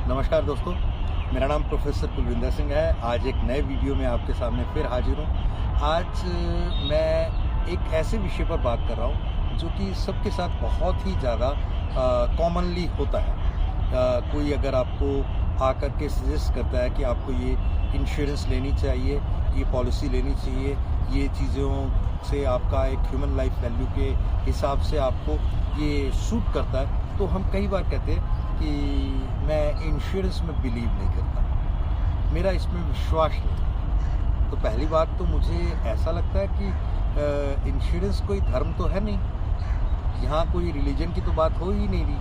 नमस्कार दोस्तों, मेरा नाम प्रोफेसर कुलविंदर सिंह है। आज एक नए वीडियो में आपके सामने फिर हाजिर हूँ। आज मैं एक ऐसे विषय पर बात कर रहा हूँ जो कि सबके साथ बहुत ही ज़्यादा कॉमनली होता है। कोई अगर आपको आकर के सजेस्ट करता है कि आपको ये इंश्योरेंस लेनी चाहिए, ये पॉलिसी लेनी चाहिए, ये चीज़ों से आपका एक ह्यूमन लाइफ वैल्यू के हिसाब से आपको ये सूट करता है, तो हम कई बार कहते हैं कि मैं इंश्योरेंस में बिलीव नहीं करता, मेरा इसमें विश्वास नहीं। तो पहली बात तो मुझे ऐसा लगता है कि इंश्योरेंस कोई धर्म तो है नहीं, यहाँ कोई रिलीजन की तो बात हो ही नहीं रही।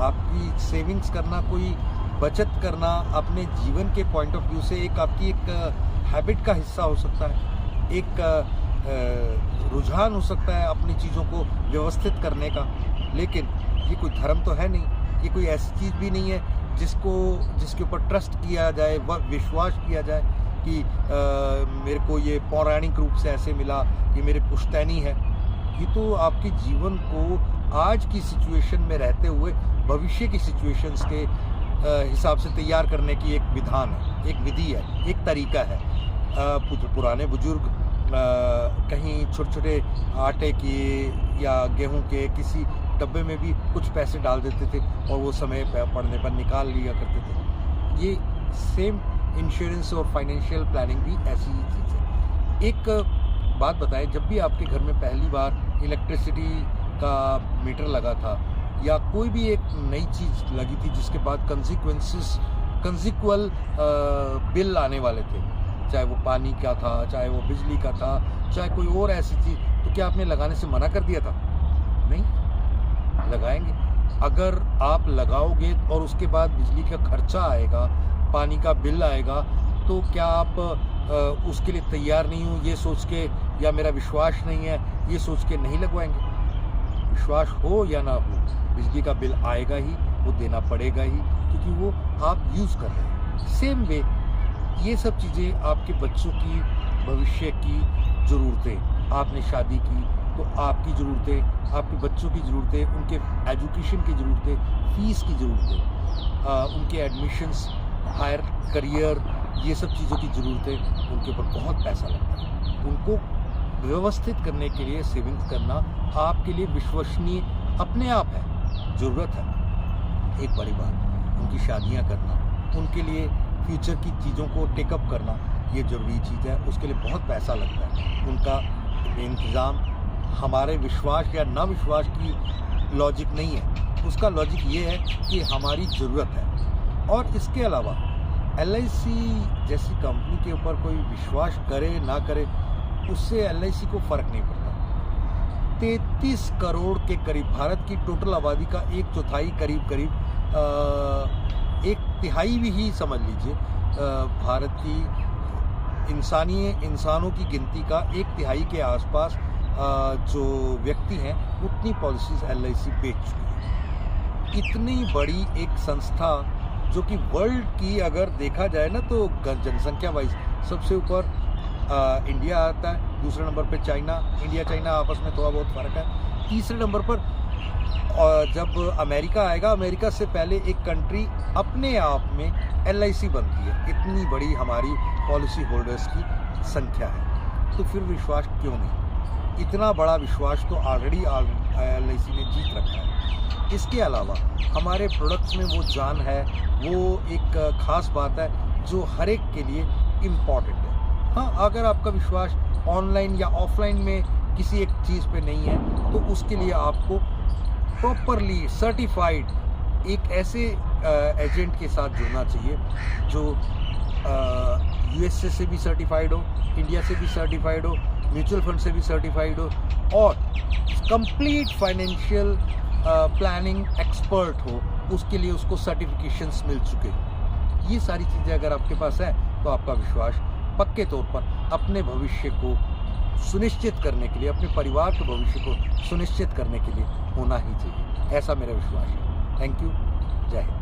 आपकी सेविंग्स करना, कोई बचत करना अपने जीवन के पॉइंट ऑफ व्यू से एक आपकी एक हैबिट का हिस्सा हो सकता है, एक रुझान हो सकता है अपनी चीज़ों को व्यवस्थित करने का। लेकिन ये कोई धर्म तो है नहीं, ये कोई ऐसी चीज़ भी नहीं है जिसके ऊपर ट्रस्ट किया जाए, वह विश्वास किया जाए कि मेरे को ये पौराणिक रूप से ऐसे मिला, ये मेरे पुश्तैनी है। ये तो आपके जीवन को आज की सिचुएशन में रहते हुए भविष्य की सिचुएशंस के हिसाब से तैयार करने की एक विधान है, एक विधि है, एक तरीका है। पुराने बुजुर्ग कहीं छोटे छोटे आटे के या गेहूं के किसी डब्बे में भी कुछ पैसे डाल देते थे और वो समय पड़ने पर निकाल लिया करते थे। ये सेम इंश्योरेंस और फाइनेंशियल प्लानिंग भी ऐसी ही चीज़ है। एक बात बताएं, जब भी आपके घर में पहली बार इलेक्ट्रिसिटी का मीटर लगा था या कोई भी एक नई चीज़ लगी थी जिसके बाद कंसिक्वल बिल आने वाले थे, चाहे वो पानी का था, चाहे वो बिजली का था, चाहे कोई और ऐसी चीज़, तो क्या आपने लगाने से मना कर दिया था? नहीं, लगाएंगे। अगर आप लगाओगे और उसके बाद बिजली का खर्चा आएगा, पानी का बिल आएगा, तो क्या आप उसके लिए तैयार नहीं हो ये सोच के, या मेरा विश्वास नहीं है ये सोच के नहीं लगवाएंगे? विश्वास हो या ना हो, बिजली का बिल आएगा ही, वो देना पड़ेगा ही, क्योंकि वो आप यूज़ कर रहे हैं। सेम वे ये सब चीज़ें आपके बच्चों की भविष्य की ज़रूरतें, आपने शादी की तो आपकी ज़रूरतें, आपके बच्चों की ज़रूरतें, उनके एजुकेशन की ज़रूरतें, फीस की ज़रूरतें, उनके एडमिशन्स, हायर करियर, ये सब चीज़ों की ज़रूरतें, उनके ऊपर बहुत पैसा लगता है। उनको व्यवस्थित करने के लिए सेविंग्स करना आपके लिए विश्वसनीय अपने आप है, ज़रूरत है। एक बड़ी बात, उनकी शादियाँ करना, उनके लिए फ्यूचर की चीज़ों को टेकअप करना, ये ज़रूरी चीज़ है, उसके लिए बहुत पैसा लगता है। उनका इंतज़ाम हमारे विश्वास या ना विश्वास की लॉजिक नहीं है, उसका लॉजिक ये है कि हमारी ज़रूरत है। और इसके अलावा LIC जैसी कंपनी के ऊपर कोई विश्वास करे ना करे, उससे LIC को फ़र्क नहीं पड़ता। 33 करोड़ के करीब, भारत की टोटल आबादी का 1/4 करीब एक तिहाई भी ही समझ लीजिए, भारत की इंसानों की गिनती का 1/3 के आसपास जो व्यक्ति हैं, उतनी पॉलिसीज़ LIC बेच चुकी है। इतनी बड़ी एक संस्था जो कि वर्ल्ड की अगर देखा जाए ना, तो जनसंख्या वाइज सबसे ऊपर इंडिया आता है, दूसरे नंबर पे चाइना, इंडिया चाइना आपस में थोड़ा बहुत फ़र्क है, तीसरे नंबर पर जब अमेरिका आएगा, अमेरिका से पहले एक कंट्री अपने आप में LIC बनती है। इतनी बड़ी हमारी पॉलिसी होल्डर्स की संख्या है, तो फिर विश्वास क्यों नहीं? इतना बड़ा विश्वास तो ऑलरेडी LIC ने जीत रखा है। इसके अलावा हमारे प्रोडक्ट्स में वो जान है, वो एक ख़ास बात है जो हर एक के लिए इम्पॉर्टेंट है। हाँ, अगर आपका विश्वास ऑनलाइन या ऑफलाइन में किसी एक चीज़ पे नहीं है, तो उसके लिए आपको प्रॉपरली सर्टिफाइड एक ऐसे एजेंट के साथ जुड़ना चाहिए जो USA से भी सर्टिफाइड हो, इंडिया से भी सर्टिफाइड हो, म्यूचुअल फंड से भी सर्टिफाइड हो, और कंप्लीट फाइनेंशियल प्लानिंग एक्सपर्ट हो, उसके लिए उसको सर्टिफिकेशंस मिल चुके हैं। ये सारी चीज़ें अगर आपके पास है, तो आपका विश्वास पक्के तौर पर अपने भविष्य को सुनिश्चित करने के लिए, अपने परिवार के भविष्य को सुनिश्चित करने के लिए होना ही चाहिए। ऐसा मेरा विश्वास है। Thank you. जय हिंद।